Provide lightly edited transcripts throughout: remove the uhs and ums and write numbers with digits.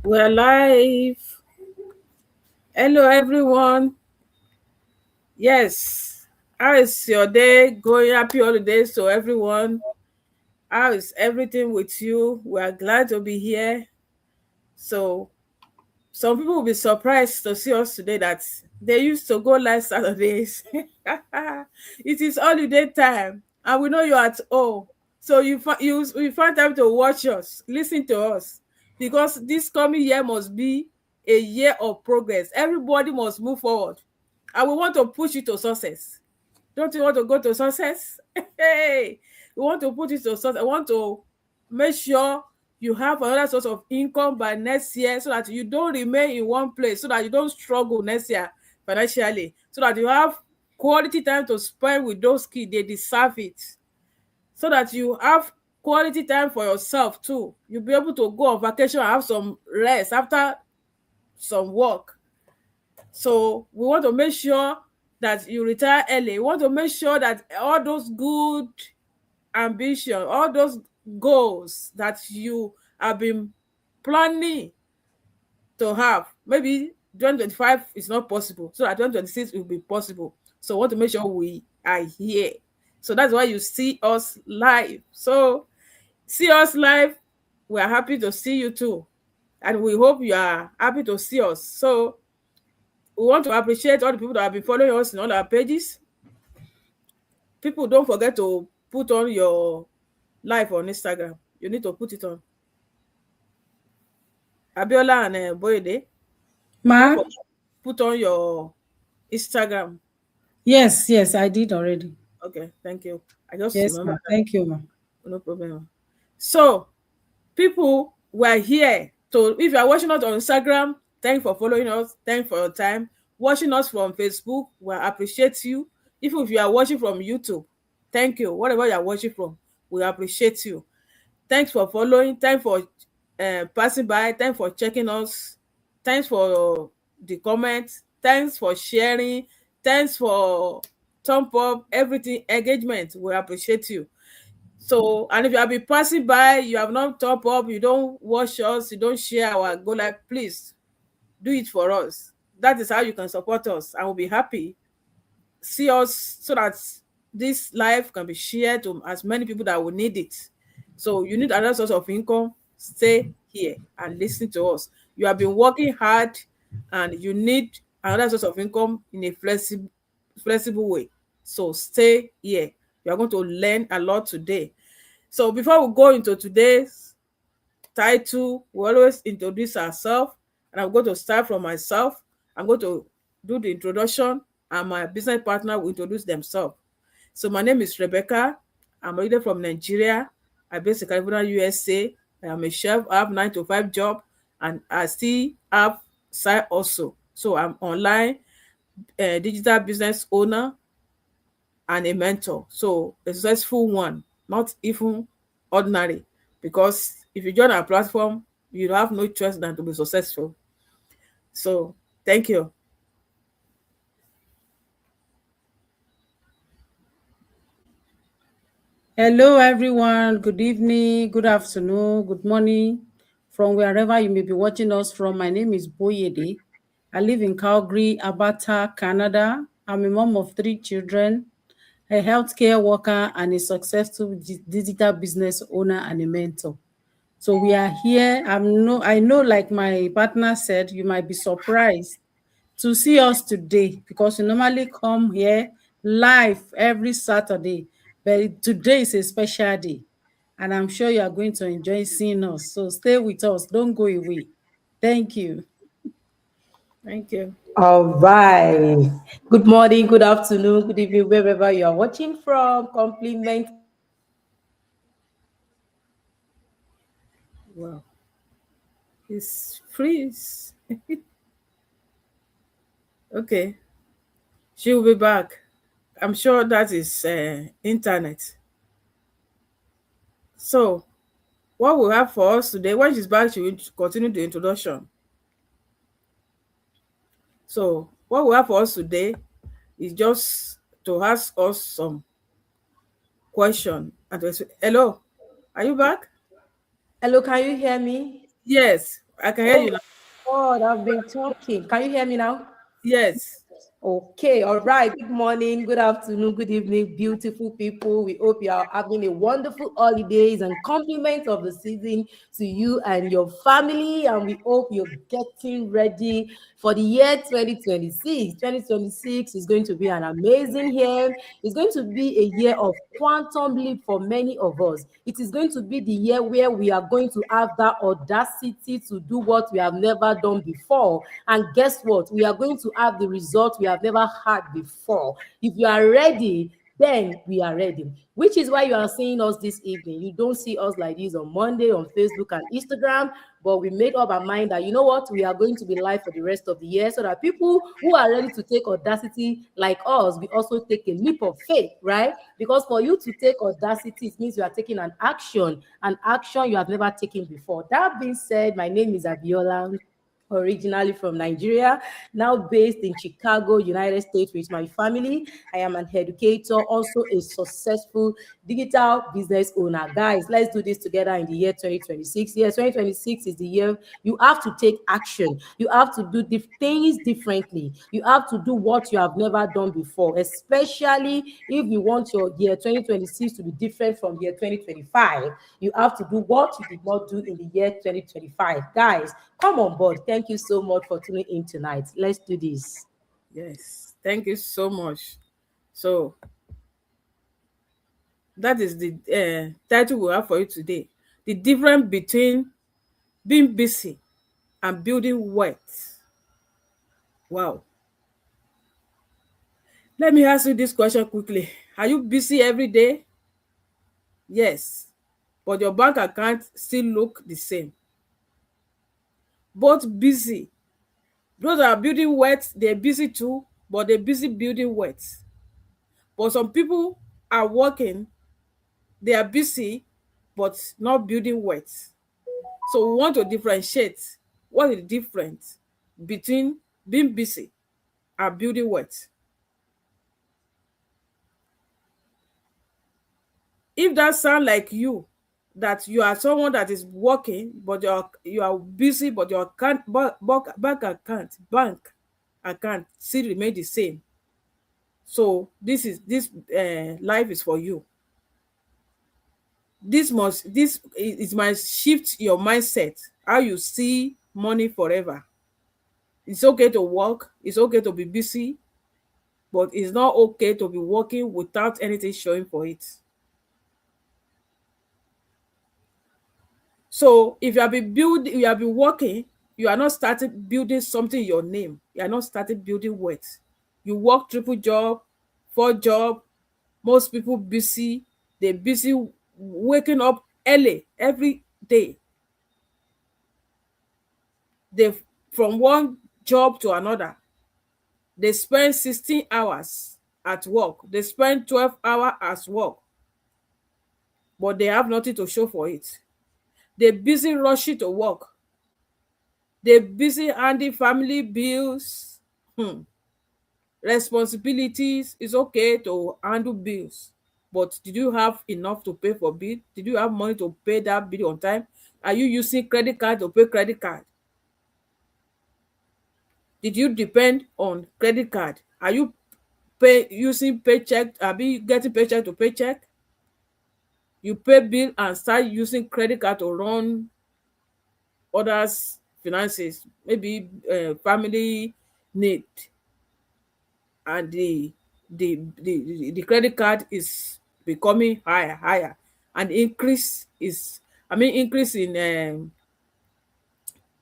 We're live. Hello, everyone. Yes. How is your day going? Happy holidays to everyone. How is everything with you? We are glad to be here. So, some people will be surprised to see us today that they used to go live Saturdays. It is holiday time, and we know you're at home. So you find time to watch us, listen to us, because this coming year must be a year of progress. Everybody must move forward, and we want to push you to success. Don't you want to go to success? Hey, we want to put it to success. I want to make sure you have another source of income by next year so that you don't remain in one place, so that you don't struggle next year financially, so that you have quality time to spend with those kids. They deserve it. So that you have quality time for yourself too. You'll be able to go on vacation and have some rest after some work. So we want to make sure that you retire early. We want to make sure that all those good ambition, all those goals that you have been planning to have, maybe 2025 is not possible, so that 2026 will be possible. So we want to make sure we are here. So that's why you see us live. So see us live. We are happy to see you too. And we hope you are happy to see us. So we want to appreciate all the people that have been following us in all our pages. People, don't forget to put on your live on Instagram. You need to put it on. Abiola and Boyede, don't Ma? forget to put on your Instagram. Yes, I did already. Okay, thank you. I just Yes, remember ma. that. Thank you, ma. No problem. So, people were here. So, if you are watching us on Instagram, thank you for following us. Thank you for your time. Watching us from Facebook, we appreciate you. Even if you are watching from YouTube, thank you. Whatever you are watching from, we appreciate you. Thanks for following. Thanks for passing by. Thanks for checking us. Thanks for the comments. Thanks for sharing. Thanks for thumb up, everything, engagement. We appreciate you. So, and if you have been passing by, you have not top up, you don't watch us, you don't share our go live, please do it for us. That is how you can support us, and we'll be happy. See us so that this life can be shared to as many people that will need it. So you need another source of income, stay here and listen to us. You have been working hard and you need another source of income in a flexible way. So stay here. You are going to learn a lot today. So before we go into today's title, we always introduce ourselves, and I'm going to start from myself. I'm going to do the introduction, and my business partner will introduce themselves. So my name is Rebecca. I'm originally from Nigeria. I based in California, USA. I am a chef. I have 9 to 5 job, and I still have side also. So I'm online digital business owner and a mentor. So a successful one, not even ordinary. Because if you join our platform, you have no choice than to be successful. So thank you. Hello, everyone. Good evening, good afternoon, good morning, from wherever you may be watching us from. My name is Boyede. I live in Calgary, Alberta, Canada. I'm a mom of 3 children, a healthcare worker, and a successful digital business owner and a mentor. So we are here. I know, like my partner said, you might be surprised to see us today because we normally come here live every Saturday, but today is a special day, and I'm sure you are going to enjoy seeing us. So stay with us, don't go away. Thank you. Thank you. All right. Good morning, good afternoon, good evening, wherever you are watching from. Compliment. Wow. It's freeze. Okay. She will be back. I'm sure that is internet. So what we have for us today, when she's back, she will continue the introduction. So what we have for us today is just to ask us some question and to hello, are you back? Hello, can you hear me? Yes, I can hear Oh you now. God, I've been talking. Can you hear me now? Yes. Okay, all right. Good morning, good afternoon, good evening, beautiful people. We hope you are having a wonderful holidays and compliments of the season to you and your family. And we hope you're getting ready for the year 2026. 2026 is going to be an amazing year. It's going to be a year of quantum leap for many of us. It is going to be the year where we are going to have that audacity to do what we have never done before. And guess what? We are going to have the result we have never had before. If you are ready, then we are ready. Which is why you are seeing us this evening. You don't see us like this on Monday on Facebook and Instagram, but we made up our mind that you know what, we are going to be live for the rest of the year so that people who are ready to take audacity like us, we also take a leap of faith, right? Because for you to take audacity, it means you are taking an action you have never taken before. That being said, my name is Abiola, originally from Nigeria, now based in Chicago, United States with my family. I am an educator, also a successful digital business owner. Guys, let's do this together in the year 2026. Yes, 2026 is the year you have to take action. You have to do things differently. You have to do what you have never done before, especially if you want your year 2026 to be different from year 2025. You have to do what you did not do in the year 2025. Guys, come on board. Thank you so much for tuning in tonight. Let's do this. Yes. Thank you so much. So that is the title we have for you today. The difference between being busy and building wealth. Wow. Let me ask you this question quickly. Are you busy every day? Yes. But your bank account still look the same. Both busy. Those that are building wealth, they're busy too, but they're busy building wealth. But some people are working, they are busy, but not building wealth. So we want to differentiate what is the difference between being busy and building wealth. If that sound like you, that you are someone that is working, but you are busy, but your account, bank account still remain the same. So this life is for you. This must shift your mindset, how you see money forever. It's okay to work, it's okay to be busy, but it's not okay to be working without anything showing for it. So if you have been working, you are not started building something in your name. You are not started building wealth. You work triple job, four job. Most people busy. They busy waking up early every day. They from one job to another. They spend 16 hours at work. They spend 12 hours at work, but they have nothing to show for it. They busy rushing to work. They busy handling family bills, responsibilities. It's okay to handle bills, but did you have enough to pay for bill? Did you have money to pay that bill on time? Are you using credit card to pay credit card? Did you depend on credit card? Are you pay using paycheck? Are you getting paycheck to paycheck? You pay bill and start using credit card to run others finances, maybe family need, and the credit card is becoming higher, and increase is, increase in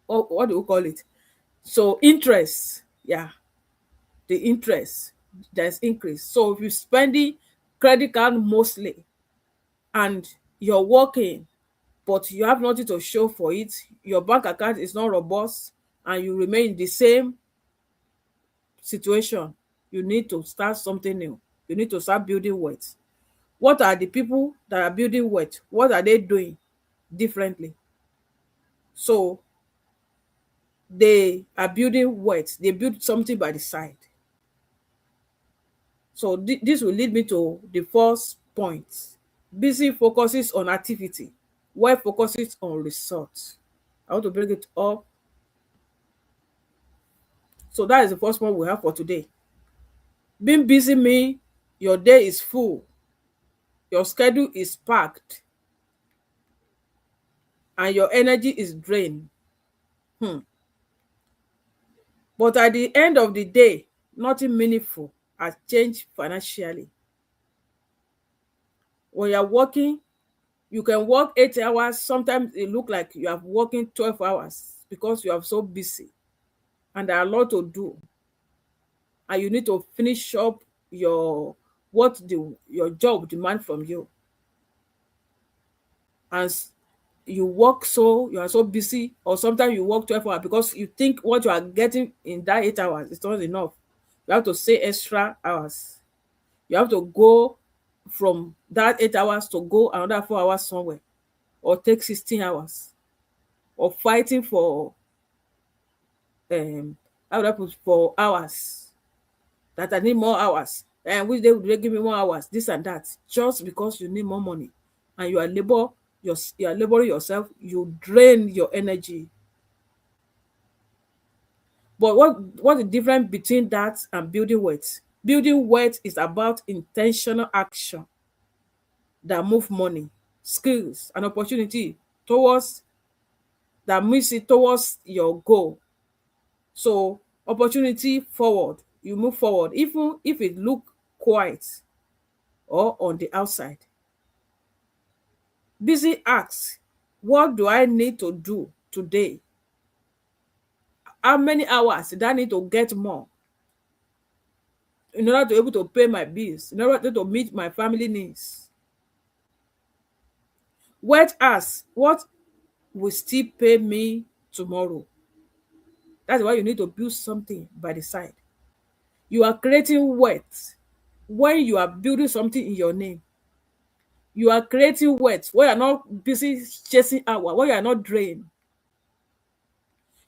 what do we call it? So interest, yeah, the interest, there's increase. So if you spending credit card mostly and you're working, but you have nothing to show for it, your bank account is not robust, and you remain in the same situation, you need to start something new. You need to start building wealth. What are the people that are building wealth? What are they doing differently? So they are building wealth. They build something by the side. So this will lead me to the first point. Busy focuses on activity, wealth focuses on results. I want to bring it up. So that is the first one we have for today. Being busy means your day is full, your schedule is packed, and your energy is drained. Hmm. But at the end of the day, nothing meaningful has changed financially. When you're working, you can work 8 hours. Sometimes it look like you are working 12 hours because you are so busy and there are a lot to do. And you need to finish up your your job demand from you. And you are so busy, or sometimes you work 12 hours because you think what you are getting in that 8 hours is not enough. You have to say extra hours. You have to go from that 8 hours to go another 4 hours somewhere, or take 16 hours, or fighting for how would I put, for hours, that I need more hours. And which day would they give me more hours? This and that. Just because you need more money and you are laboring yourself, you drain your energy. But what the difference between that and building wealth? Building wealth is about intentional action that move money, skills, and opportunity towards that moves it towards your goal. So opportunity forward, you move forward, even if it look quiet or on the outside. Busy asks, what do I need to do today? How many hours did I need to get more in order to be able to pay my bills, in order to meet my family needs? Wealth asks, what will still pay me tomorrow? That's why you need to build something by the side. You are creating wealth when you are building something in your name. You are creating wealth when you are not busy chasing hours, when you are not drained.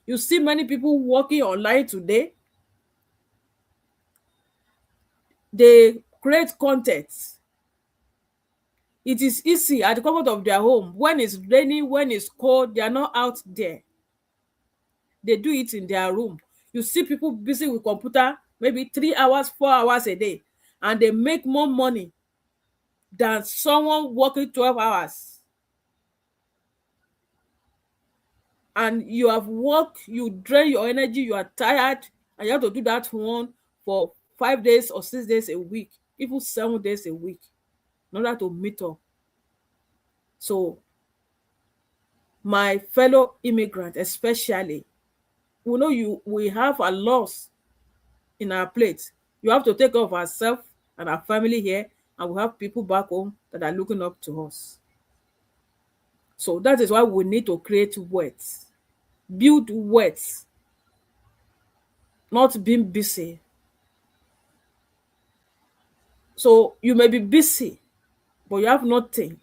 You see many people working online today. They create content. It is easy at the comfort of their home. When it's raining, when it's cold, they are not out there. They do it in their room. You see people busy with computer maybe 3 hours, 4 hours a day, and they make more money than someone working 12 hours. And you have worked, you drain your energy, you are tired, and you have to do that one for 5 days or 6 days a week, even 7 days a week, in order to meet up. So my fellow immigrant especially, we have a loss in our plate. You have to take care of ourselves and our family here, and we have people back home that are looking up to us. So that is why we need to create wealth, build wealth, not being busy. So you may be busy, but you have nothing.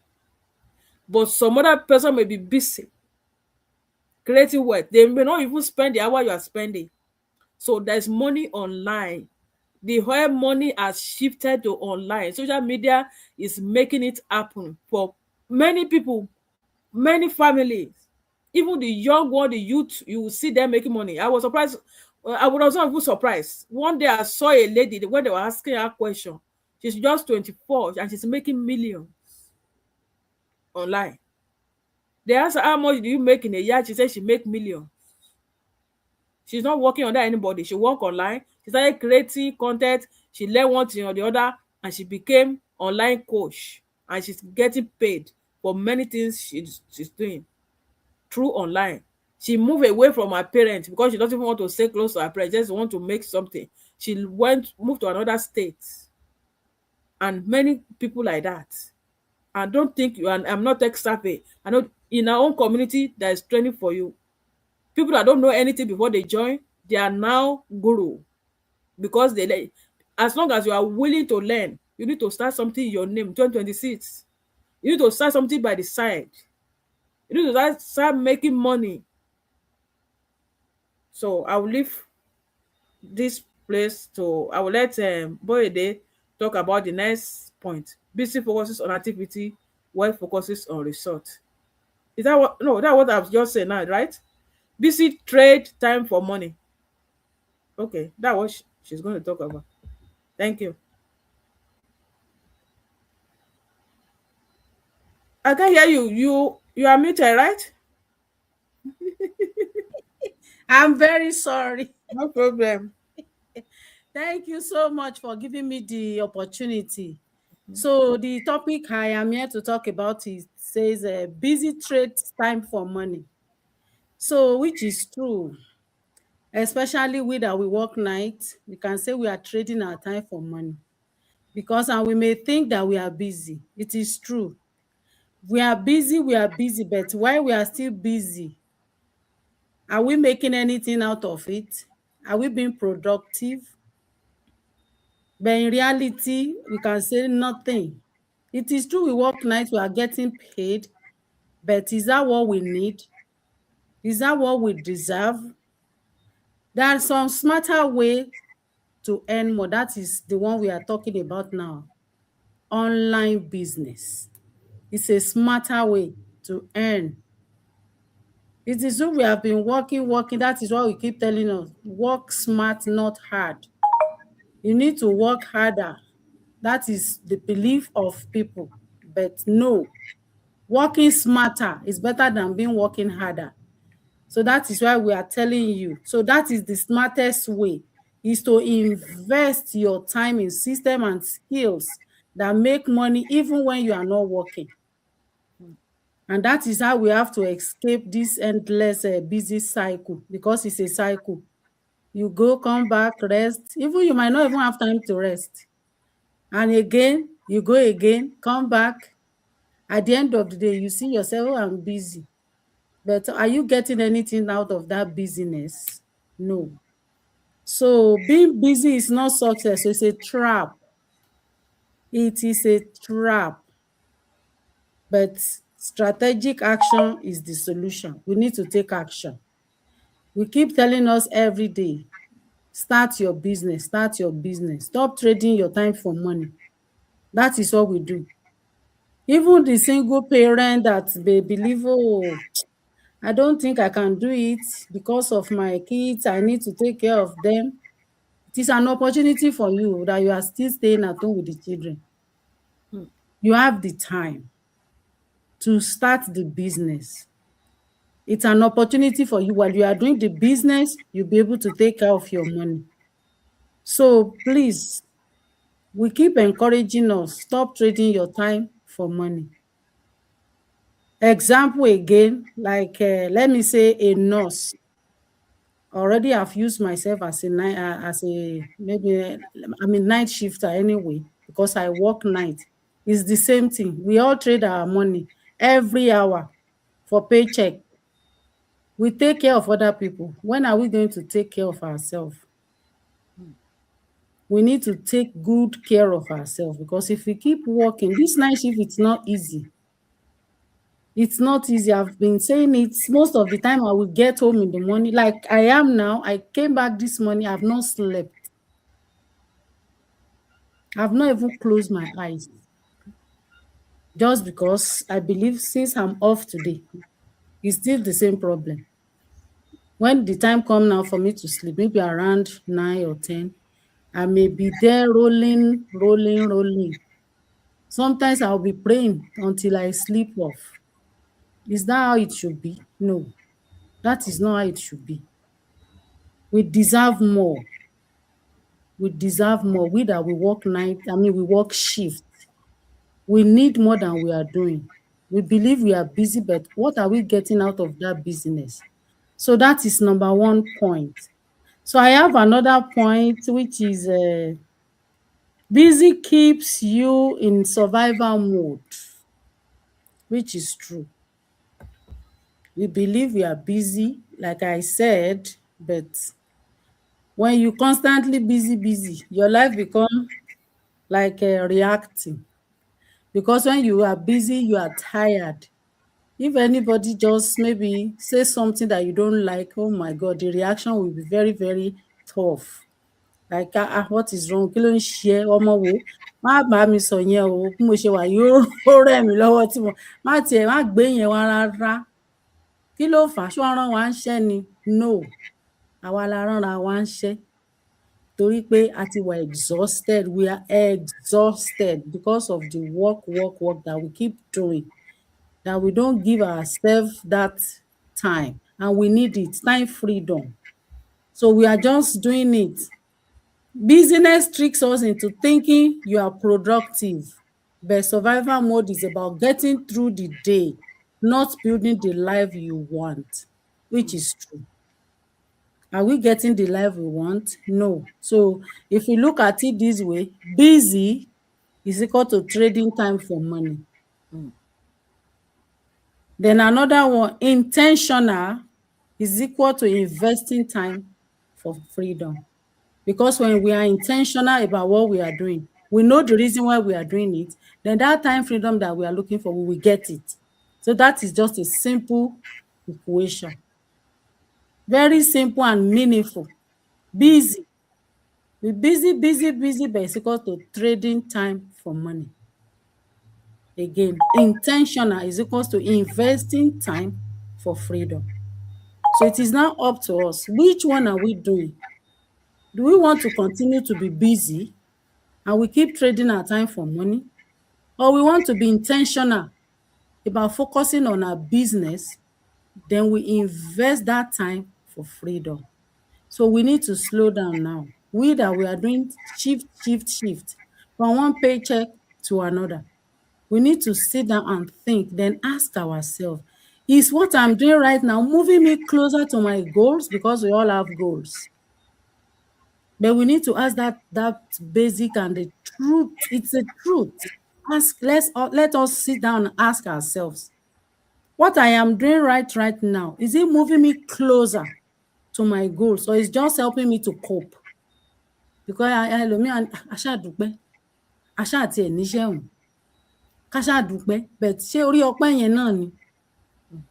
But some other person may be busy creating wealth. They may not even spend the hour you are spending. So there's money online. The whole money has shifted to online. Social media is making it happen for many people, many families. Even the young one, the youth, you will see them making money. I was surprised. I was not even surprised. One day I saw a lady when they were asking her question. She's just 24 and she's making millions online. They asked her, how much do you make in a year? She said she make millions. She's not working under anybody. She work online. She started creating content. She learned one thing or the other, and she became online coach. And she's getting paid for many things she's doing through online. She moved away from her parents because she doesn't even want to stay close to her parents. Just want to make something. She moved to another state, and many people like that. I don't think you and I'm not tech savvy. I know in our own community there is training for you. People that don't know anything before they join, they are now guru because as long as you are willing to learn, you need to start something in your name. 2026, you need to start something by the side. You need to start making money. So I will leave this place to I will let Boyede talk about the next point. Busy focuses on activity, while focuses on result. Is that what? No, that's what I've just said now, right? Busy trade time for money. Okay, that was she's going to talk about. Thank you. I can hear you. You are muted, right? I'm very sorry. No problem. Thank you so much for giving me the opportunity. So the topic I am here to talk about is says busy trade time for money. So which is true, especially we that we work night, we can say we are trading our time for money because and we may think that we are busy. It is true. We are busy, but while we are still busy, are we making anything out of it? Are we being productive? But in reality, we can say nothing. It is true we work nights, we are getting paid, but is that what we need? Is that what we deserve? There are some smarter way to earn more. That is the one we are talking about now. Online business. It's a smarter way to earn. It is true we have been working. That is what we keep telling us. Work smart, not hard. You need to work harder. That is the belief of people. But no, working smarter is better than being working harder. So that is why we are telling you. So that is the smartest way, is to invest your time in system and skills that make money even when you are not working. And that is how we have to escape this endless busy cycle, because it's a cycle. You go, come back, rest. Even you might not even have time to rest. And again, you go again, come back. At the end of the day, you see yourself, oh, I'm busy. But are you getting anything out of that busyness? No. So being busy is not success, it's a trap. It is a trap. But strategic action is the solution. We need to take action. We keep telling us every day, start your business, start your business. Stop trading your time for money. That is what we do. Even the single parent that they believe, oh, I don't think I can do it because of my kids. I need to take care of them. It is an opportunity for you that you are still staying at home with the children. You have the time to start the business. It's an opportunity for you. While you are doing the business, you'll be able to take care of your money. So please, we keep encouraging us, stop trading your time for money. Example again, like let me say a nurse. Already I've used myself as a night as a maybe I'm a night shifter anyway, because I work night. It's the same thing. We all trade our money every hour for paycheck. We take care of other people. When are we going to take care of ourselves? We need to take good care of ourselves, because if we keep working, this night shift, it's not easy. It's not easy. I've been saying it most of the time. I will get home in the morning, like I am now. I came back this morning, I've not slept. I've not even closed my eyes, just because I believe since I'm off today, it's still the same problem. When the time come now for me to sleep, maybe around 9 or 10, I may be there rolling. Sometimes I'll be praying until I sleep off. Is that how it should be? No, that is not how it should be. We deserve more. We deserve more. We that we work night, we work shift. We need more than we are doing. We believe we are busy, but what are we getting out of that business? So that is number one point. So I have another point, which is busy keeps you in survival mode, which is true. We believe we are busy, like I said, but when you constantly busy, your life become like reacting. Because when you are busy, you are tired. If anybody just maybe say something that you don't like, oh my God, the reaction will be very, very tough. Like, what is wrong? Kí ló ń ṣe ẹ́? Ọmọ wo? Má bá mi sọ yẹn o. Bí mo ṣe wà yìí, ó rẹ̀ mí lọ́wọ́ tí mo má tiẹ̀ má gbé yẹn wá rárá. Kí ló fà á? Ṣé wọ́n rán wa ńṣẹ́ ni? No, àwa la ránra wa ńṣẹ́ torí pé a ti wà exhausted. We are exhausted because of the work that we keep doing, that we don't give ourselves that time, and we need it, time freedom. So we are just doing it. Busyness tricks us into thinking you are productive, but survival mode is about getting through the day, not building the life you want, which is true. Are we getting the life we want? No. So if we look at it this way, busy is equal to trading time for money. Then another one, intentional is equal to investing time for freedom. Because when we are intentional about what we are doing, we know the reason why we are doing it, then that time freedom that we are looking for, we will get it. So that is just a simple equation. Very simple and meaningful. Busy. We busy, but it's equal to trading time for money. Again, intentional is equal to investing time for freedom. So it is now up to us. Which one are we doing? Do we want to continue to be busy and we keep trading our time for money? Or we want to be intentional about focusing on our business, then we invest that time for freedom. So we need to slow down now. We are doing shift from one paycheck to another. We need to sit down and think, then ask ourselves, is what I'm doing right now moving me closer to my goals? Because we all have goals. But we need to ask that basic and the truth. It's a truth. Let us sit down and ask ourselves, what I am doing right now, is it moving me closer to my goals, or is just helping me to cope? Because ẹlòmíì aṣáàdúpẹ́, aṣáàtì ẹ̀ níṣẹ́ òun, káṣáàdúpẹ́, but ṣé orí ọpẹ́ yẹn náà ni?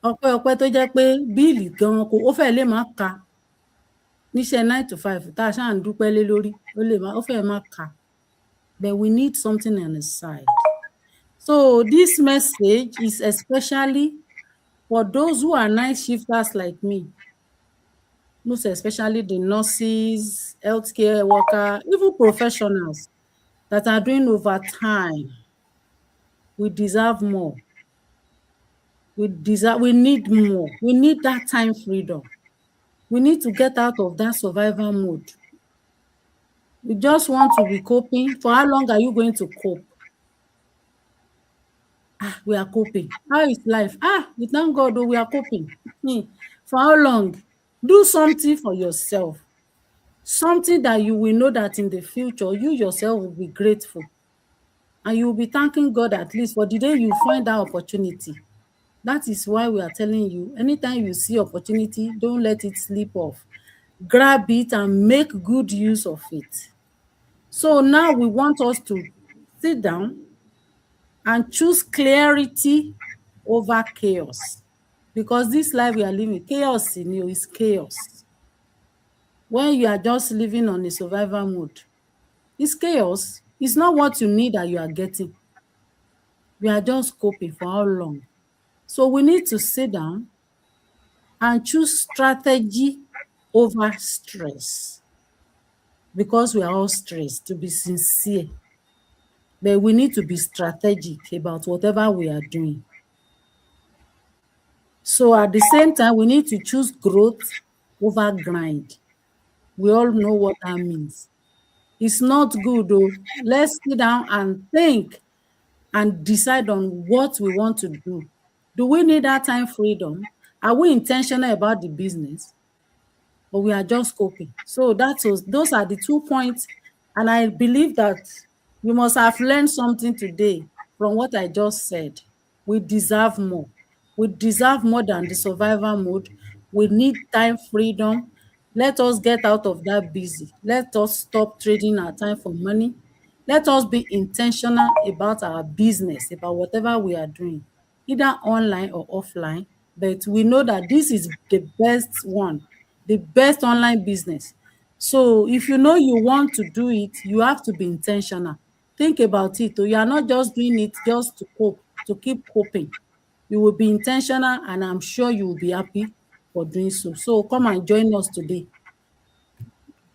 Ọpẹ́ tó jẹ́ pé bíìlì gan ó fẹ́ lè má ka níṣẹ́ 9 to 5 tá a ṣáà ń dúpẹ́ lé lórí, ó fẹ́ má ka. But we need something on the side. So this message is especially for those who are night shifters like me, most especially the nurses, healthcare workers, even professionals that are doing overtime. We deserve more. We need more. We need that time freedom. We need to get out of that survival mode. We just want to be coping. For how long are you going to cope? We are coping. How is life? We thank God, we are coping. For how long? Do something for yourself. Something that you will know that in the future, you yourself will be grateful. And you will be thanking God at least for the day you find that opportunity. That is why we are telling you, anytime you see opportunity, don't let it slip off. Grab it and make good use of it. So now we want us to sit down and choose clarity over chaos. Because this life we are living, chaos in you is chaos. When you are just living on a survival mode, it's chaos. It's not what you need that you are getting. We are just coping. For how long? So we need to sit down and choose strategy over stress. Because we are all stressed, to be sincere. But we need to be strategic about whatever we are doing. So at the same time, we need to choose growth over grind. We all know what that means. It's not good though. Let's sit down and think and decide on what we want to do. Do we need that time freedom? Are we intentional about the business? Or we are just coping? So those are the 2 points. And I believe that you must have learned something today from what I just said. We deserve more. We deserve more than the survival mode. We need time freedom. Let us get out of that busy. Let us stop trading our time for money. Let us be intentional about our business, about whatever we are doing, either online or offline. But we know that this is the best one, the best online business. So if you know you want to do it, you have to be intentional. Think about it. You are not just doing it just to cope, to keep coping. You will be intentional, and I'm sure you will be happy for doing so. So come and join us today.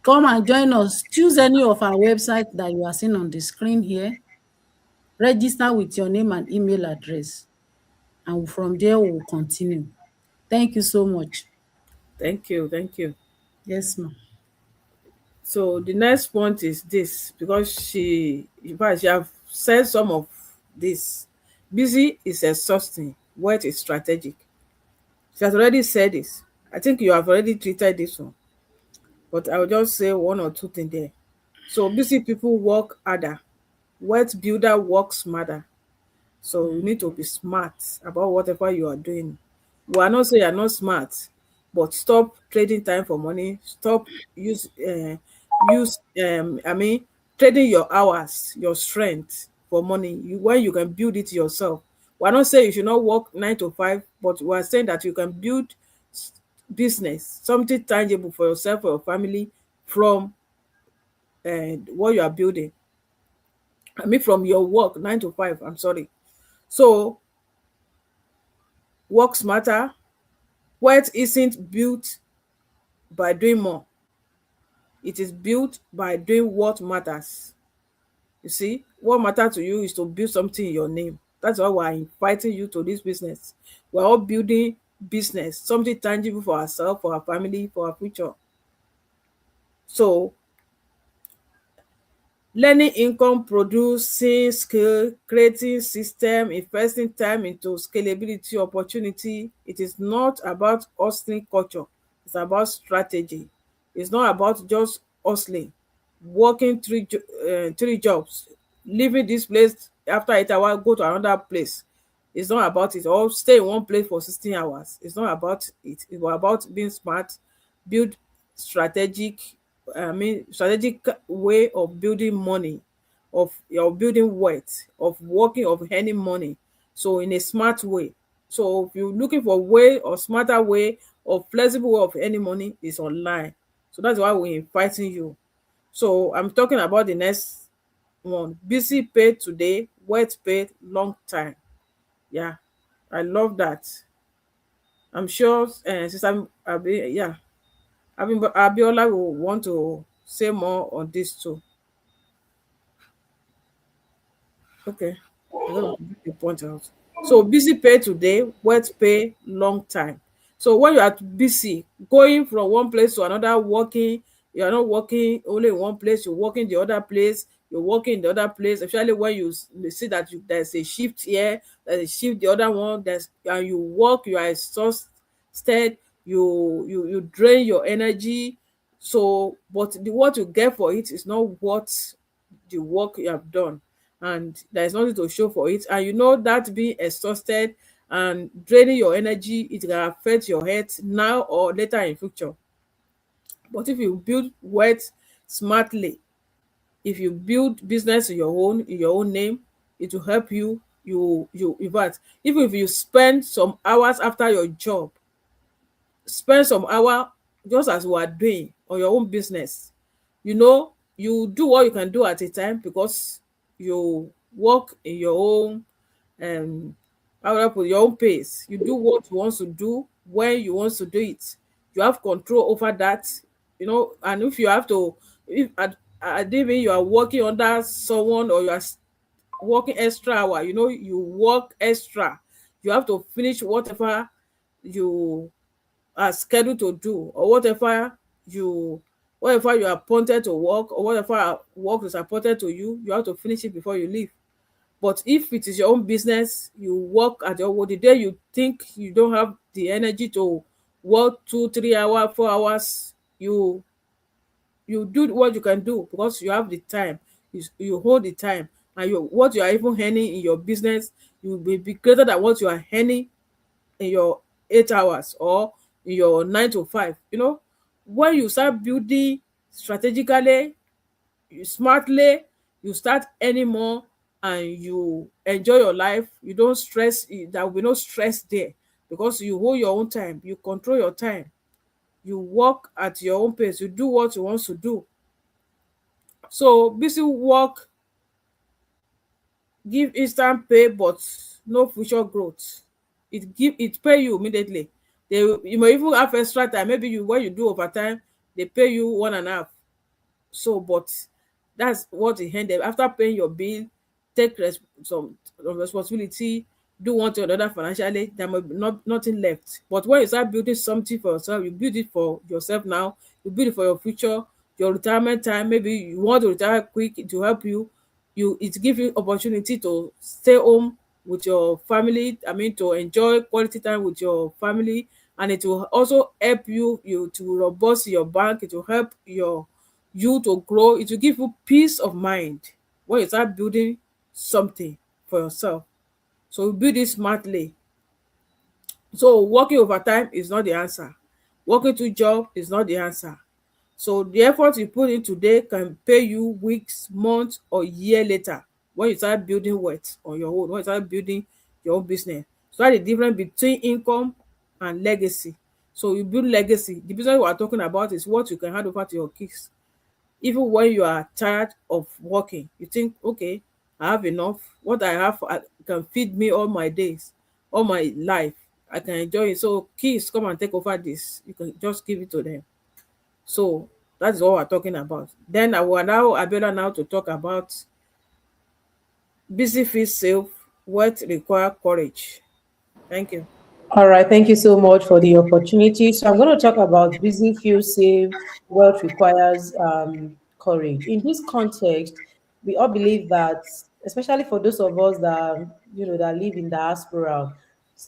Come and join us. Choose any of our website that you are seeing on the screen here. Register with your name and email address, and from there we will continue. Thank you so much. Thank you, thank you. Yes, ma'am. So the next point is this, because she, in fact, she have said some of this. Busy is exhausting, work is strategic. She has already said this. I think you have already treated this one, but I will just say one or two things there. So busy people work harder, wet builder works smarter. So you need to be smart about whatever you are doing. We are not saying you are not smart, but stop trading time for money. Stop use trading your hours, your strength for money. When you can build it yourself. We are not saying you should not work 9 to 5, but we are saying that you can build s- business, something tangible for yourself, for your family, from what you are building. From your work 9 to 5. I'm sorry. So work smarter. Wealth isn't built by doing more, it is built by doing what matters. You see, what matters to you is to build something in your name. That's why we're inviting you to this business. We're all building business, something tangible for ourselves, for our family, for our future. So learning income, producing skill, creating system, investing time into scalability opportunity. It is not about hustling culture. It's about strategy. It's not about just hustling, working three jobs, leaving this place after 8 hours, go to another place. It's not about it. Or stay in one place for 16 hours. It's not about it. It's about being smart, build strategic, strategic way of building money, of your building wealth, of working, of earning money. So in a smart way. So if you're looking for way or smarter way or flexible way of earning money, is online. So that's why we're inviting you. So I'm talking about the next one. Busy paid today, wealth paid long time. Yeah, I love that. I'm sure Sister yeah, Abiola will want to say more on this too. Okay, I'm gonna bring the point out. So busy pay today, wet pay long time. So when you are busy going from one place to another, working, you are not working only in one place, you're working the other place, you're working in the other place, especially when you see that there's a shift here, there's a shift the other one, and you work, you are exhausted, you drain your energy. So but what you get for it is not what the work you have done, and there is nothing to show for it. And you know that being exhausted and draining your energy, it can affect your health now or later in future. But if you build wealth smartly, if you build business in your own name, it will help you. You in fact, even if you spend some hours after your job, spend some hour just as we are doing on your own business. You do what you can do at a time, because you work in your own, um how would I put, your own pace. You do what you want to do when you want to do it. You have control over that. And if you have to, if even you are working under someone, or you are working extra hour, you work extra, you have to finish whatever you are scheduled to do, or whatever you are appointed to work, or whatever work is appointed to you, you have to finish it before you leave. But if it is your own business, you work at your work. The day you think you don't have the energy to work 2 3 hours 4 hours, you do what you can do, because you have the time. You hold the time, and what you are even earning in your business, you will be greater than what you are earning in your 8 hours, or in your 9 to 5. When you start building strategically, smartly, you start earning more, and you enjoy your life. You don't stress. There will be no stress there, because you hold your own time, you control your time, you work at your own pace, you do what you want to do. So busy work give instant pay, but no future growth. it pay you immediately. You may even have extra time. Maybe you when you do overtime, they pay you one and a half. So but that's what it ended. After paying your bill, take some responsibility, do one to another financially, there might be nothing left. But when you start building something for yourself, you build it for yourself now, you build it for your future, your retirement time. Maybe you want to retire quick to help you, it give you opportunity to stay home with your family. I mean, to enjoy quality time with your family. And it will also help you to robust your bank. It will help you to grow. It will give you peace of mind when you start building something for yourself. So you build it smartly. So working overtime is not the answer. Working two jobs is not the answer. So the effort you put in today can pay you weeks, months, or year later when you start building wealth on your own, when you start building your own business. So that's the difference between income and legacy. So you build legacy. The business we are talking about is what you can hand over to your kids. Even when you are tired of working, you think, okay, I have enough. What I have can feed me all my days, all my life. I can enjoy it. So kids, come and take over this. You can just give it to them. So that's what we're talking about. Then I will allow Abiola now to talk about busy feels safe, what require courage. Thank you. All right, thank you so much for the opportunity. So I'm going to talk about busy, feel safe, wealth requires courage. In this context, we all believe that, especially for those of us that that live in diaspora,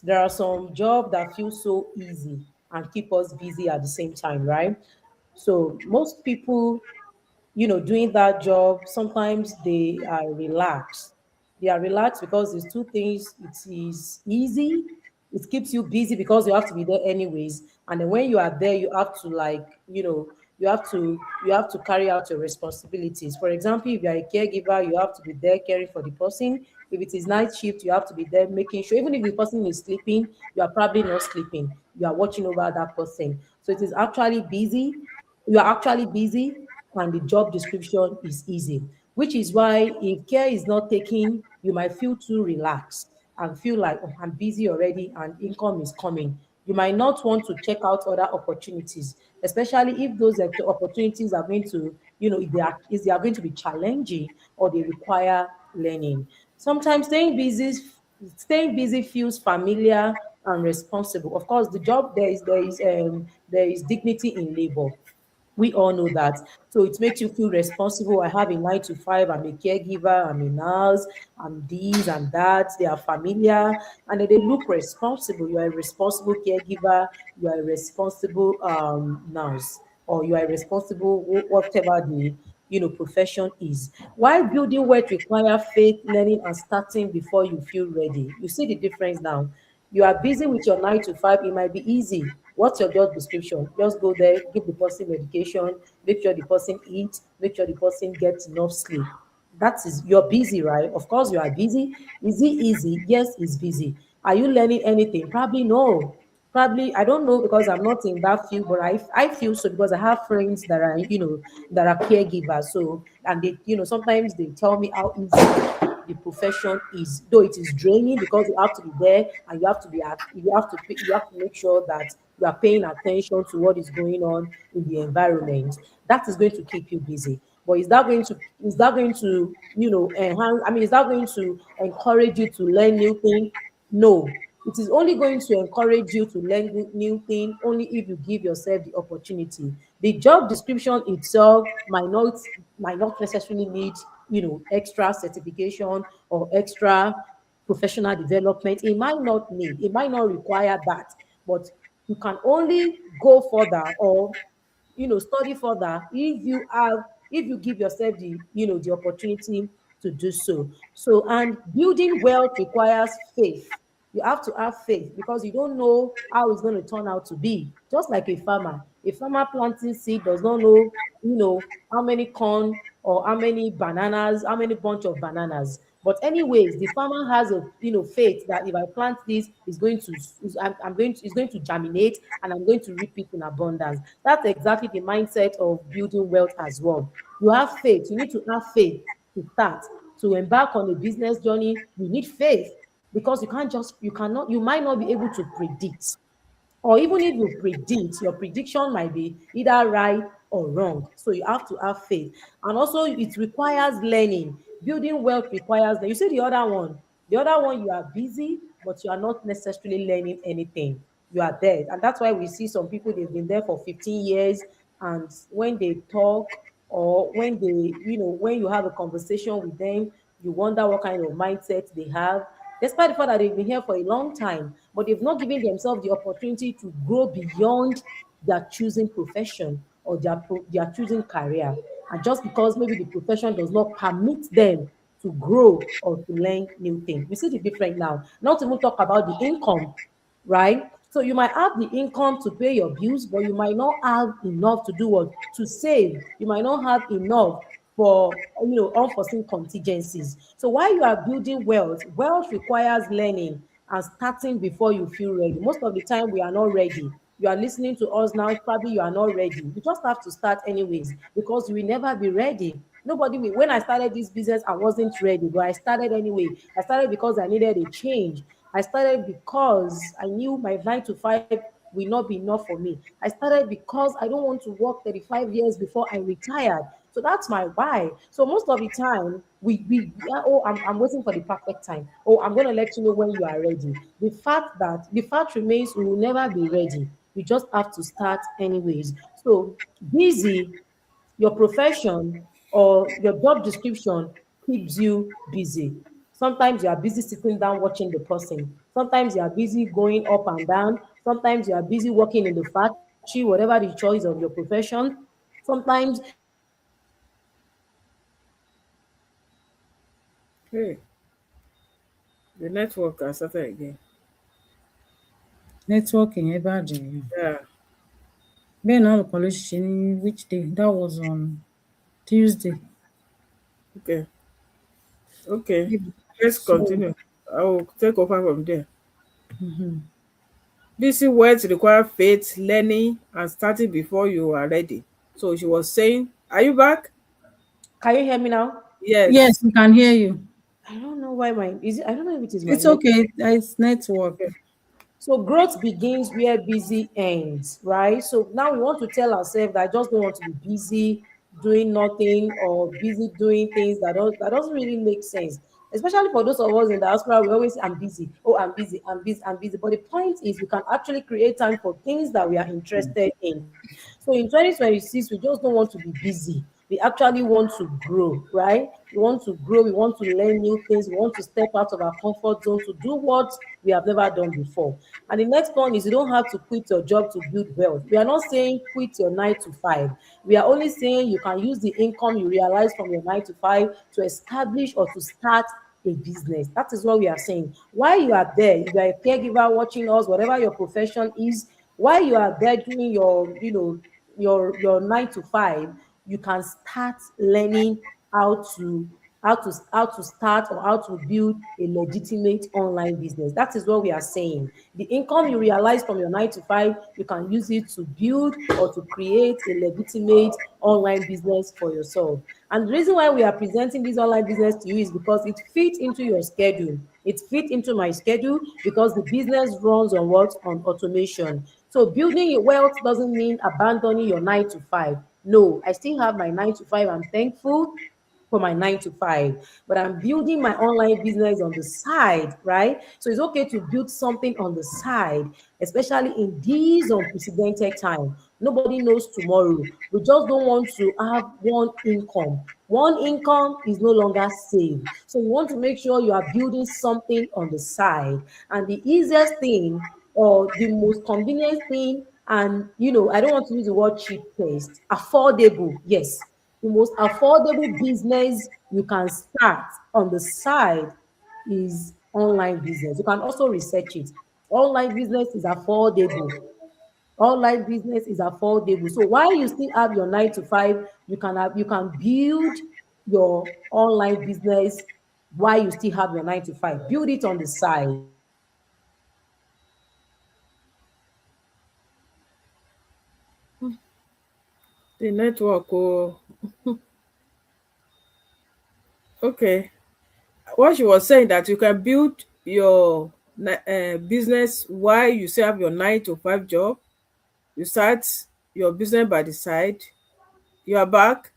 there are some jobs that feel so easy and keep us busy at the same time, right? So most people doing that job, sometimes they are relaxed. They are relaxed because it's two things. It is easy. It keeps you busy because you have to be there anyways. And then when you are there, you have to you have to carry out your responsibilities. For example, if you are a caregiver, you have to be there caring for the person. If it is night shift, you have to be there making sure, even if the person is sleeping, you are probably not sleeping. You are watching over that person. So it is actually busy. You are actually busy, and the job description is easy, which is why if care is not taken, you might feel too relaxed and feel like, oh, I'm busy already and income is coming. You might not want to check out other opportunities, especially if those opportunities are going to, if they are going to be challenging or they require learning. Sometimes staying busy feels familiar and responsible. Of course, the job, there is dignity in labor. We all know that. So it makes you feel responsible. I have a 9 to 5. I'm a caregiver. I'm a nurse. I'm this and that. They are familiar and then they look responsible. You are a responsible caregiver. You are a responsible nurse, or you are a responsible whatever the profession is. While building wealth require faith, learning, and starting before you feel ready. You see the difference now. You are busy with your 9 to 5, it might be easy. What's your job description? Just go there, give the person medication, make sure the person eats, make sure the person gets enough sleep. That is, you're busy, right? Of course, you are busy. Is it easy? Yes, it's busy. Are you learning anything? Probably no. Probably, I don't know because I'm not in that field, but I feel so because I have friends that are caregivers. So, and they, sometimes they tell me how easy the profession is, though it is draining because you have to be there and you have to make sure that you are paying attention to what is going on in the environment. That is going to keep you busy. But is that going to enhance, I mean, is that going to encourage you to learn new things? No. It is only going to encourage you to learn new thing only if you give yourself the opportunity. The job description itself might not necessarily need extra certification or extra professional development. It might not require that, but you can only go further or study further if you give yourself the opportunity to do so. So, and building wealth requires faith. You have to have faith because you don't know how it's going to turn out to be. Just like a farmer planting seed does not know how many corn or how many bananas, how many bunch of bananas. But anyways, the farmer has a faith that if I plant this, it's going to germinate and I'm going to reap it in abundance. That's exactly the mindset of building wealth as well. You have faith. You need to have faith to start. To embark on a business journey, you need faith. because you might not be able to predict, or even if you predict, your prediction might be either right or wrong. So you have to have faith. And also it requires learning. Building wealth requires that. You see the other one you are busy, but you are not necessarily learning anything. You are there. And that's why we see some people, they've been there for 15 years, and when they talk, or when when you have a conversation with them, you wonder what kind of mindset they have, despite the fact that they've been here for a long time, but they've not given themselves the opportunity to grow beyond their choosing profession, or their choosing career. And just because maybe the profession does not permit them to grow or to learn new things. We see the difference now. Not even talk about the income, right? So you might have the income to pay your bills, but you might not have enough to do what? To save. You might not have enough for unforeseen contingencies. So while you are building wealth, wealth requires learning and starting before you feel ready. Most of the time we are not ready. You are listening to us now, probably you are not ready. You just have to start anyways, because you will never be ready. Nobody will. When I started this business, I wasn't ready, but I started anyway. I started because I needed a change. I started because I knew my 9 to 5 will not be enough for me. I started because I don't want to work 35 years before I retired. So that's my why. So most of the time, oh, I'm waiting for the perfect time. Oh, I'm going to let you know when you are ready. The fact remains, we will never be ready. We just have to start anyways. So busy, your profession or your job description keeps you busy. Sometimes you are busy sitting down watching the person. Sometimes you are busy going up and down. Sometimes you are busy working in the factory, whatever the choice of your profession. Sometimes you are busy doing something Hey, the network has started again. Networking ẹ bàjẹ́. Yeah. Bẹ́ẹ̀ náà lọ̀kan ló ṣiṣẹ́ ní which day? That was on Tuesday. Okay. Okay. Maybe. Let's So continue. I will take over from there. Busy words require faith, learning, and starting before you are ready. So she was saying, are you back? can you hear me now? yes, Yes. we can hear you. I don't know why my is it, I don't know if it is my It's network. okay. It's network. Okay. So growth begins where busy ends, right? So now we want to tell ourselves that I just don't want to be busy doing nothing, or busy doing things that doesn't really make sense. Especially for those of us in the diaspora, we always say, I'm busy. Oh, I'm busy, I'm busy, I'm busy. But the point is we can actually create time for things that we are interested in. So in 2026, we just don't want to be busy. We actually want to grow, right? We want to grow, we want to learn new things, we want to step out of our comfort zone to do what we have never done before. And the next one is, you don't have to quit your job to build wealth. We are not saying quit your 9 to 5. We are only saying you can use the income you realize from your 9 to 5 to establish or to start a business. That is what we are saying. While you are there, if you are a caregiver watching us, whatever your profession is, while you are there doing your 9 to 5, you can start learning how to how to start or how to build a legitimate online business. That is what we are saying. The income you realize from your 9 to 5, you can use it to build or to create a legitimate online business for yourself. And the reason why we are presenting this online business to you is because it fits into your schedule. It fits into my schedule because the business runs on what? On automation. So building your wealth doesn't mean abandoning your 9 to 5. No, I still have my 9 to 5. I'm thankful for my 9 to 5, but I'm building my online business on the side, right? So it's okay to build something on the side, especially in these unprecedented time. Nobody knows tomorrow. We just don't want to have one income. One income is no longer safe. So you want to make sure you are building something on the side. And the easiest thing, or the most convenient thing, and I don't want to use the word cheapest, affordable, yes, the most affordable business you can start on the side is online business. You can also research it. Online business is affordable. Online business is affordable. So while you still have your 9 to 5, you can build your online business while you still have your 9 to 5. Build it on the side. The network. Oh, okay. What she was saying, that you can build your business while you still have your 9 to 5 job. You start your business by the side. You are back.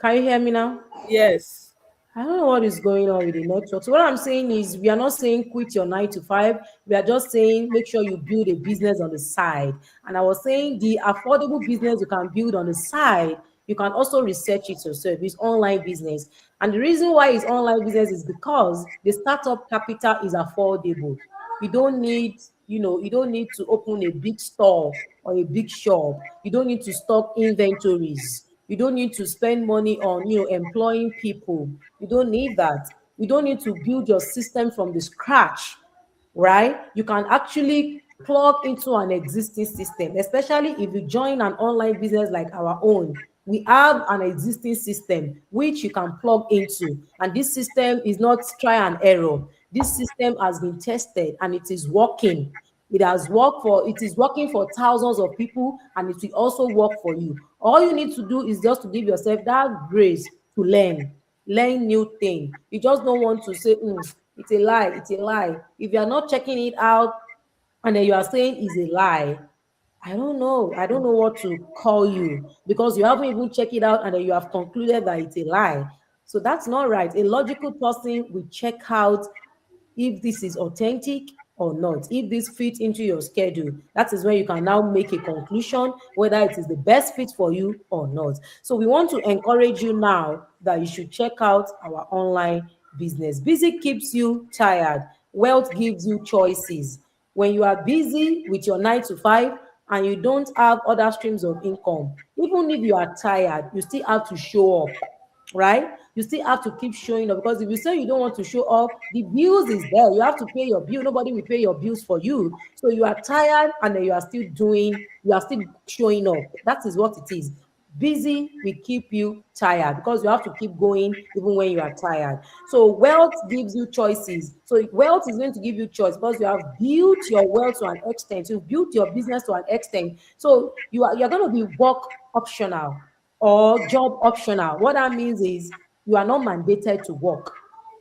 Can you hear me now? Yes. I don't know what is going on with the network. So what I'm saying is we are not saying quit your 9 to 5. We are just saying make sure you build a business on the side. And I was saying the affordable business you can build on the side, you can also research it yourself. It's online business. And the reason why it's online business is because the startup capital is affordable. You don't need, you don't need to open a big store or a big shop. You don't need to stock inventories. You don't need to spend money on, employing people. You don't need that. You don't need to build your system from the scratch, right? You can actually plug into an existing system, especially if you join an online business like our own. We have an existing system which you can plug into, and this system is not try and error. This system has been tested and it is working. It is working for thousands of people, and it will also work for you. All you need to do is just to give yourself that grace to learn new thing. You just don't want to say, it's a lie, it's a lie. If you are not checking it out and then you are saying it's a lie, I don't know. I don't know what to call you because you haven't even checked it out and then you have concluded that it's a lie. So that's not right. A logical person will check out if this is authentic or not, if this fits into your schedule. That is when you can now make a conclusion whether it is the best fit for you or not. So we want to encourage you now that you should check out our online business. Busy keeps you tired. Wealth gives you choices. When you are busy with your 9 to 5 and you don't have other streams of income, even if you are tired, you still have to show up, right? You still have to keep showing up because if you say you don't want to show up, the bills is there. You have to pay your bill. Nobody will pay your bills for you. So you are tired and then you are still showing up. That is what it is. Busy will keep you tired because you have to keep going even when you are tired. So wealth gives you choices. So wealth is going to give you choice because you have built your wealth to an extent. You've built your business to an extent. So you're going to be work optional or job optional. What that means is you are not mandated to work.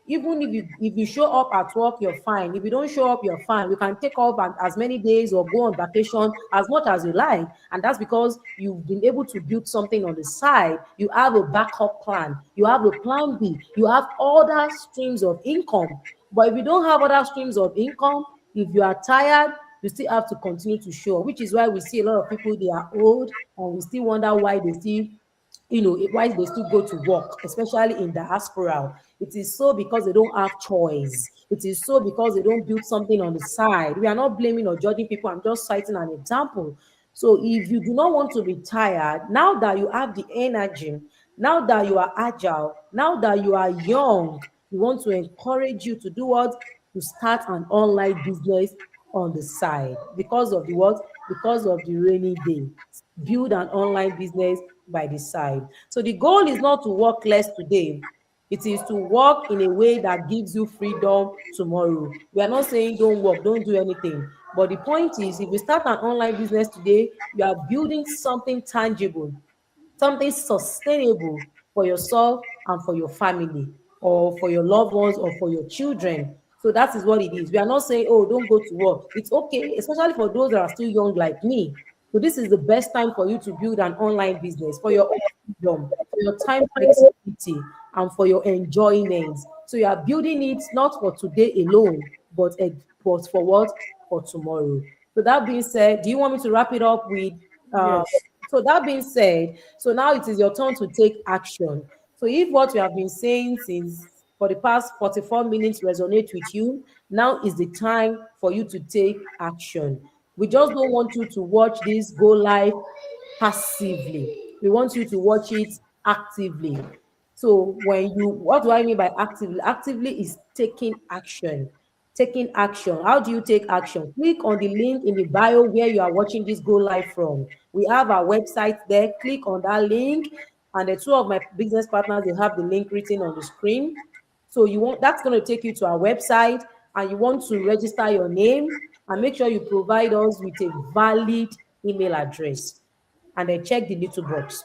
Even if you show up at work, you're fine. If you don't show up, you're fine. You can take off as many days or go on vacation as much as you like. And that's because you've been able to build something on the side. You have a backup plan. You have a plan B. You have other streams of income. But if you don't have other streams of income, if you are tired, you still have to continue to show up, which is why we see a lot of people, they are old and we still wonder why they still why they still go to work, especially in diaspora. It is so because they don't have choice. It is so because they don't build something on the side. We are not blaming or judging people. I'm just citing an example. So if you do not want to be tired, now that you have the energy, now that you are agile, now that you are young, we want to encourage you to do what? To start an online business on the side because of the what? Because of the rainy day. Build an online business by the side. So the goal is not to work less today. It is to work in a way that gives you freedom tomorrow. We are not saying don't work, don't do anything. But the point is, if you start an online business today, you are building something tangible, something sustainable for yourself and for your family or for your loved ones or for your children. So that is what it is. We are not saying, oh, don't go to work. It's okay, especially for those that are still young like me. So this is the best time for you to build an online business for your own freedom, for your time flexibility, and for your enjoyment. So you are building it not for today alone, but for what? For tomorrow. So that being said, do you want me to wrap it up with uh, Yes. so that being said, so now it is your turn to take action. So if what we have been saying since for the past 44 minutes resonate with you, now is the time for you to take action. We just don't want you to watch this go live passively. We want you to watch it actively. So what do I mean by actively? Actively is taking action. Taking action. How do you take action? Click on the link in the bio where you are watching this go live from. We have our website there. Click on that link, and the two of my business partners, they have the link written on the screen. So that's going to take you to our website, and you want to register your name and make sure you provide us with a valid email address, and then check the little box.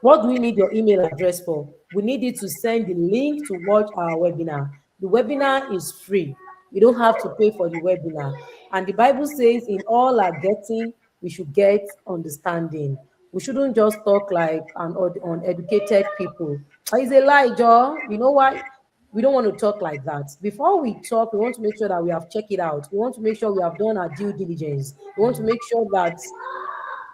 What do we need your email address for? We need you to send the link to watch our webinar. The webinar is free. You don't have to pay for the webinar. And the Bible says, in all our getting, we should get understanding. We shouldn't just talk like an uneducated people. It's a lie, Joe. You know why? We don't want to talk like that. Before we talk, we want to make sure that we have checked it out. We want to make sure we have done our due diligence. We want to make sure that,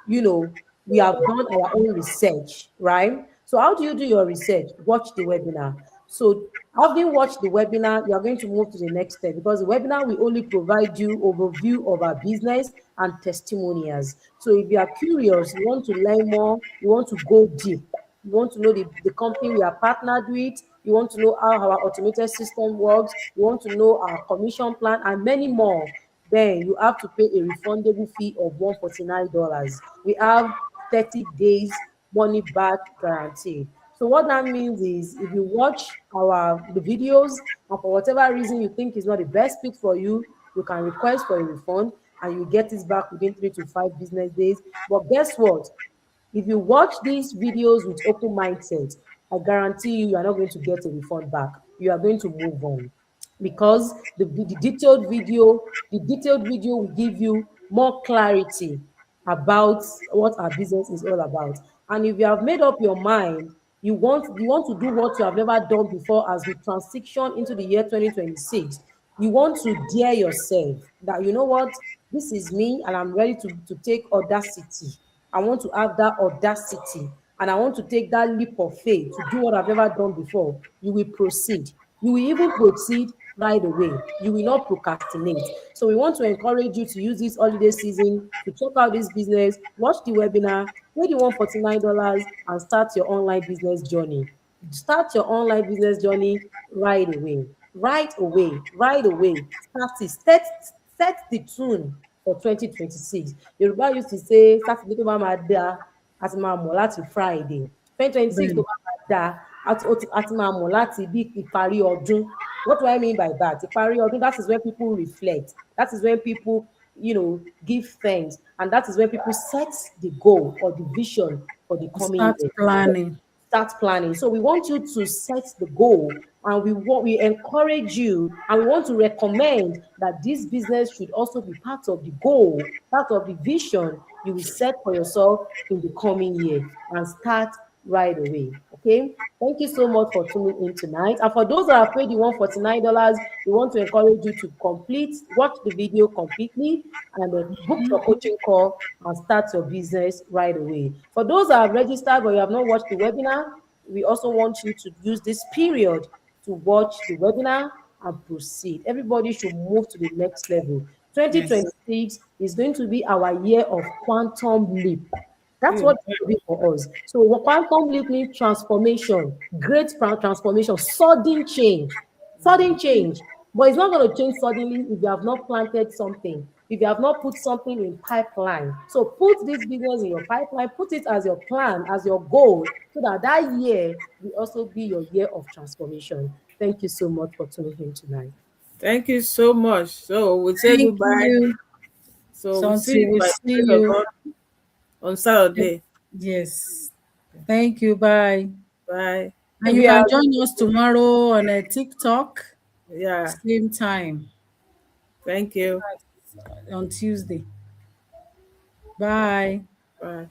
you know, we have done our own research, right? So how do you do your research? Watch the webinar. So having watched the webinar, you are going to move to the next step, because the webinar will only provide you overview of our business and testimonials. So if you are curious, you want to learn more, you want to go deep, you want to know the company we are partnered with, you want to know how our automated system works, you want to know our commission plan, and many more, then you have to pay a refundable fee of $149. We have 30 days money back guarantee. So what that means is, if you watch the videos and for whatever reason you think is not the best fit for you, you can request for a refund and you get it back within 3 to 5 business days. But guess what? If you watch these videos with open mindset, I guarantee you, you are not going to get a refund back. You are going to move on, because the detailed video will give you more clarity about what our business is all about. And if you have made up your mind, you want to do what you have never done before as we transition into the year 2026. You want to dare yourself that, you know what, this is me and I'm ready to take audacity. I want to have that audacity and I want to take that leap of faith to do what I've never done before. You will proceed. You will even proceed right away. You will not procrastinate. So we want to encourage you to use this holiday season to check out this business, watch the webinar, pay the $149 and start your online business journey. Start your online business journey right away. Right away. Right away. Start it. Set the tune for 2026. Yoruba used to say, Saturday tó bá máa dá, a ti máa mọ̀ láti Friday. 2026 tó Bẹ́ẹ̀ni. bá máa dá, a ti máa mọ̀ láti bí ìparí ọdún. What do I mean by that? Ìparí ọdún, that is when people reflect. That is when people, give thanks. And that is when people set the goal or the vision for the coming Start year. planning. Start planning. So we want you to set the goal, and we encourage you, and we want to recommend that this business should also be part of the goal, part of the vision you will set for yourself in the coming year, and start right away. Okay. Thank you so much for tuning in tonight. And for those that have paid the $149, we want to encourage you to watch the video completely, and book your coaching call and start your business right away. For those that have registered but you have not watched the webinar, we also want you to use this period to watch the webinar and proceed. Everybody should move to the next level. Yes. 2026 is going to be our year of quantum leap. That's Amen. what it will be for us. So what quantum leap means transformation, great transformation, sudden change, sudden change. But it's not going to change suddenly if you have not planted something, if you have not put something in pipeline. So put this business in your pipeline, put it as your plan, as your goal, so that that year will also be your year of transformation. Thank you so much for tuning in tonight. Thank you so much. So we'll say Thank goodbye. you. So So we'll see until you we by see the grace of you. God on Saturday. Yes. Thank you. Bye. Bye. And you We are can join us tomorrow on a TikTok, Yeah. same time Thank you. on Tuesday. Bye. Bye.